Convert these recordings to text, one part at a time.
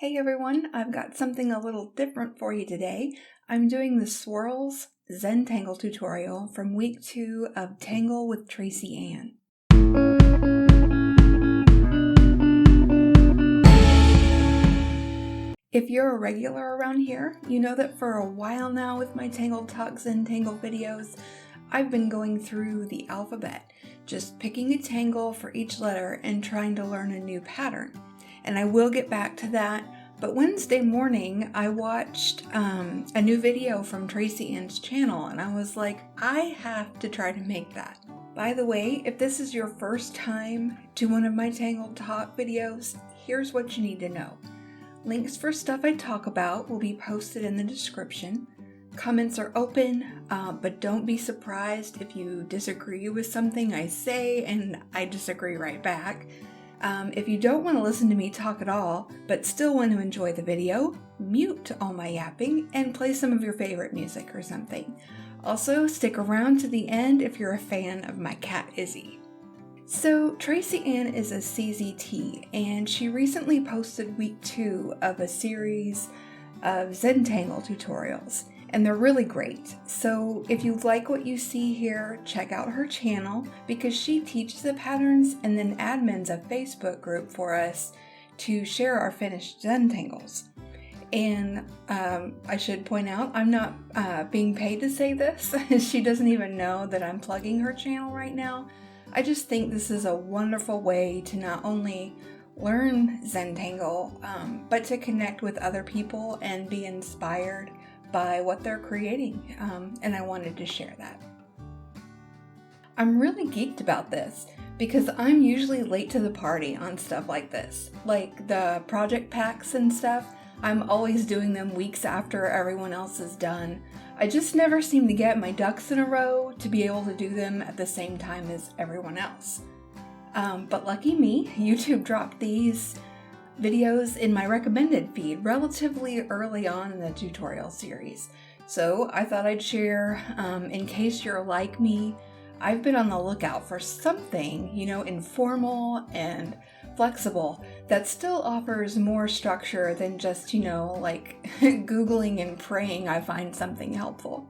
Hey everyone, I've got something a little different for you today. I'm doing the Swirls Zentangle tutorial from week 2 of Tangle with Tracy Anne. If you're a regular around here, you know that for a while now with my Tangled Talks and Tangle videos, I've been going through the alphabet, just picking a tangle for each letter and trying to learn a new pattern. And I will get back to that, but Wednesday morning I watched a new video from Tracy Anne's channel and I was like, I have to try to make that. By the way, if this is your first time to one of my Tangled Talk videos, here's what you need to know. Links for stuff I talk about will be posted in the description. Comments are open, but don't be surprised if you disagree with something I say and I disagree right back. If you don't want to listen to me talk at all, but still want to enjoy the video, mute all my yapping and play some of your favorite music or something. Also, stick around to the end if you're a fan of my cat Izzy. So, Tracy Anne is a CZT, and she recently posted week 2 of a series of Zentangle tutorials. And they're really great. So if you like what you see here, check out her channel because she teaches the patterns and then admins a Facebook group for us to share our finished Zentangles. And I should point out, I'm not being paid to say this. She doesn't even know that I'm plugging her channel right now. I just think this is a wonderful way to not only learn Zentangle, but to connect with other people and be inspired by what they're creating, and I wanted to share that. I'm really geeked about this because I'm usually late to the party on stuff like this, like the project packs and stuff. I'm always doing them weeks after everyone else is done. I just never seem to get my ducks in a row to be able to do them at the same time as everyone else. But lucky me, YouTube dropped these videos in my recommended feed relatively early on in the tutorial series. So I thought I'd share, in case you're like me, I've been on the lookout for something, informal and flexible that still offers more structure than just, like Googling and praying I find something helpful.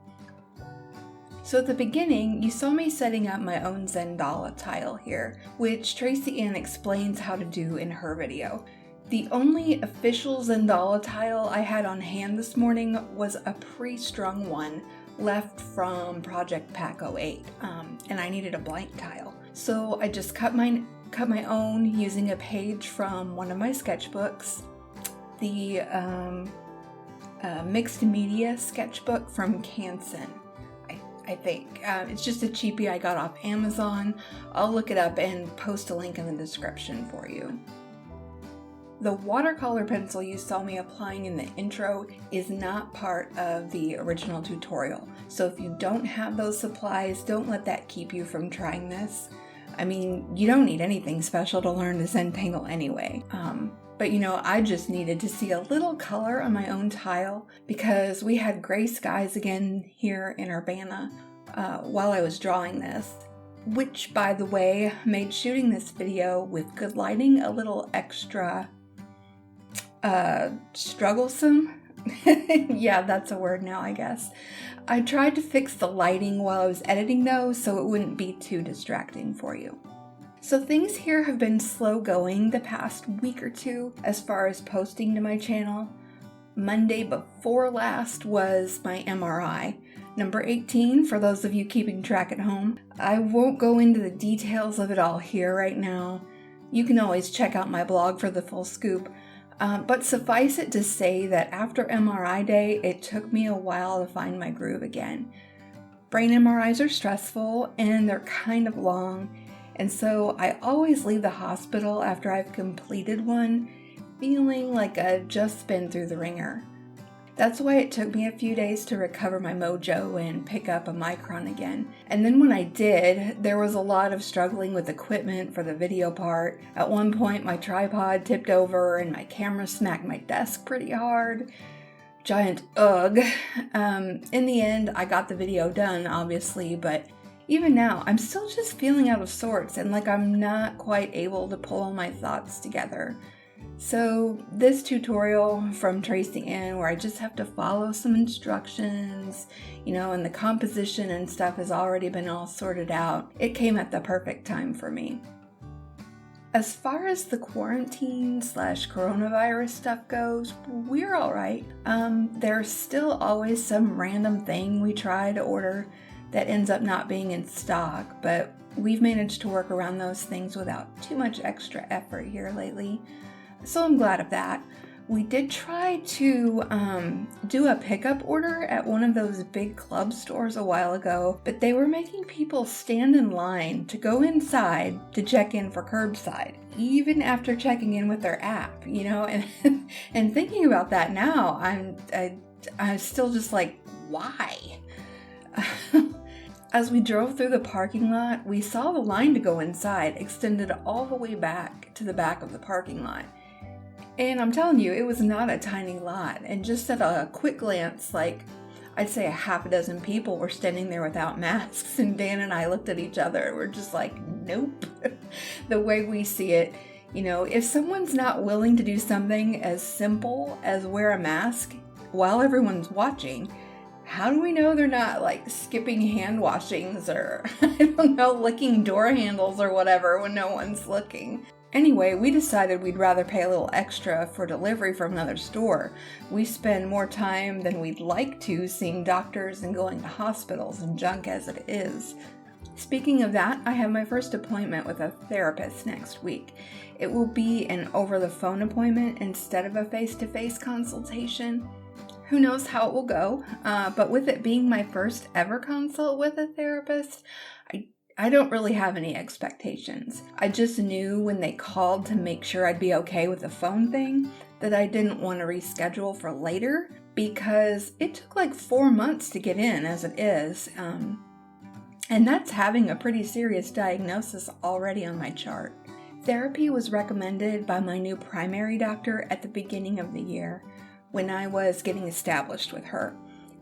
So at the beginning, you saw me setting up my own Zendala tile here, which Tracy Anne explains how to do in her video. The only official Zendala tile I had on hand this morning was a pre-strung one left from Project Pack 08, and I needed a blank tile. So I just cut my own using a page from one of my sketchbooks, the mixed media sketchbook from Canson, I think. It's just a cheapie I got off Amazon. I'll look it up and post a link in the description for you. The watercolor pencil you saw me applying in the intro is not part of the original tutorial, so if you don't have those supplies, don't let that keep you from trying this. I mean, you don't need anything special to learn to Zentangle anyway. But I just needed to see a little color on my own tile because we had gray skies again here in Urbana while I was drawing this. Which, by the way, made shooting this video with good lighting a little extra strugglesome. Yeah, that's a word now, I guess. I tried to fix the lighting while I was editing though, so it wouldn't be too distracting for you. So things here have been slow going the past week or two as far as posting to my channel. Monday before last was my MRI. Number 18, for those of you keeping track at home. I won't go into the details of it all here right now. You can always check out my blog for the full scoop. But suffice it to say that after MRI day, it took me a while to find my groove again. Brain MRIs are stressful and they're kind of long, and so I always leave the hospital after I've completed one feeling like I've just been through the ringer. That's why it took me a few days to recover my mojo and pick up a micron again. And then when I did, there was a lot of struggling with equipment for the video part. At one point, my tripod tipped over and my camera smacked my desk pretty hard. Giant ugh. In the end, I got the video done, obviously, but even now, I'm still just feeling out of sorts and like I'm not quite able to pull all my thoughts together. So this tutorial from Tracy Anne, where I just have to follow some instructions, and the composition and stuff has already been all sorted out, it came at the perfect time for me. As far as the quarantine/coronavirus stuff goes, we're all right. There's still always some random thing we try to order that ends up not being in stock, but we've managed to work around those things without too much extra effort here lately. So I'm glad of that. We did try to do a pickup order at one of those big club stores a while ago, but they were making people stand in line to go inside to check in for curbside, even after checking in with their app, and and thinking about that now, I'm still just like, why? As we drove through the parking lot, we saw the line to go inside extended all the way back to the back of the parking lot. And I'm telling you, it was not a tiny lot. And just at a quick glance, I'd say a half a dozen people were standing there without masks. And Dan and I looked at each other. We're just like, nope. The way we see it, if someone's not willing to do something as simple as wear a mask while everyone's watching, how do we know they're not skipping hand washings or, licking door handles or whatever when no one's looking? Anyway, we decided we'd rather pay a little extra for delivery from another store. We spend more time than we'd like to seeing doctors and going to hospitals and junk as it is. Speaking of that, I have my first appointment with a therapist next week. It will be an over-the-phone appointment instead of a face-to-face consultation. Who knows how it will go, but with it being my first ever consult with a therapist, I don't really have any expectations. I just knew when they called to make sure I'd be okay with the phone thing that I didn't want to reschedule for later because it took 4 months to get in as it is. And that's having a pretty serious diagnosis already on my chart. Therapy was recommended by my new primary doctor at the beginning of the year when I was getting established with her.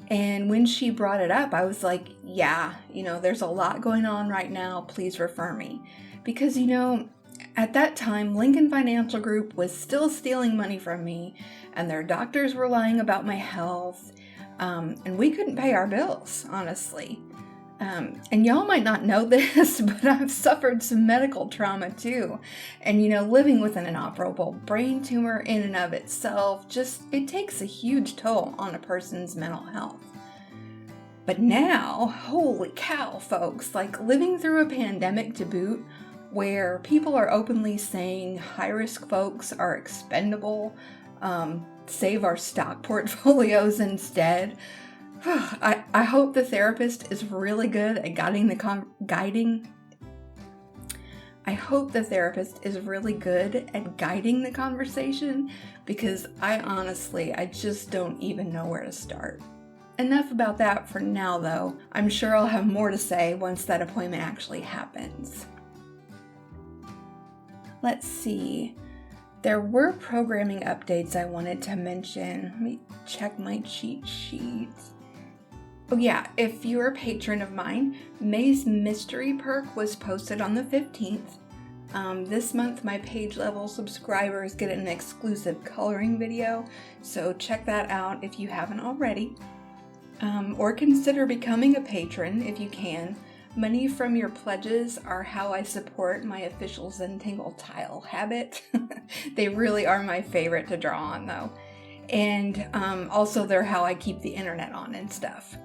And when she brought it up, I was like, yeah, there's a lot going on right now. Please refer me. Because, at that time, Lincoln Financial Group was still stealing money from me, and their doctors were lying about my health, and we couldn't pay our bills, honestly. And y'all might not know this, but I've suffered some medical trauma too. And, living with an inoperable brain tumor in and of itself, it takes a huge toll on a person's mental health. But now, holy cow, folks, living through a pandemic to boot, where people are openly saying high-risk folks are expendable, save our stock portfolios instead. I hope the therapist is really good at I hope the therapist is really good at guiding the conversation because I just don't even know where to start. Enough about that for now though. I'm sure I'll have more to say once that appointment actually happens. Let's see. There were programming updates I wanted to mention. Let me check my cheat sheets. Oh yeah, if you're a patron of mine, May's Mystery Perk was posted on the 15th. This month my page level subscribers get an exclusive coloring video, so check that out if you haven't already. Or consider becoming a patron if you can. Money from your pledges are how I support my official Zentangle tile habit. They really are my favorite to draw on though. And also they're how I keep the internet on and stuff.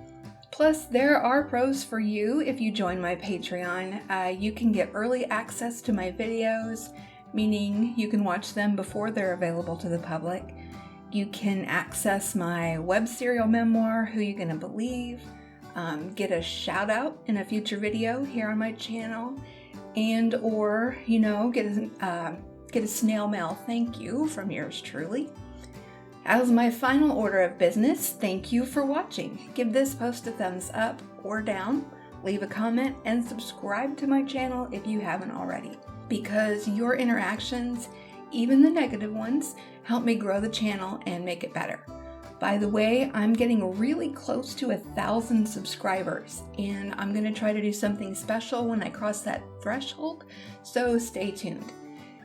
Plus, there are pros for you if you join my Patreon. You can get early access to my videos, meaning you can watch them before they're available to the public. You can access my web serial memoir, Who You Gonna Believe, get a shout out in a future video here on my channel, and or, get a snail mail thank you from yours truly. As my final order of business, thank you for watching. Give this post a thumbs up or down, leave a comment, and subscribe to my channel if you haven't already. Because your interactions, even the negative ones, help me grow the channel and make it better. By the way, I'm getting really close to 1,000 subscribers, and I'm going to try to do something special when I cross that threshold, so stay tuned.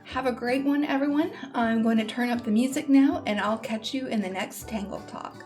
Have a great one, everyone. I'm going to turn up the music now, and I'll catch you in the next Tangle Talk.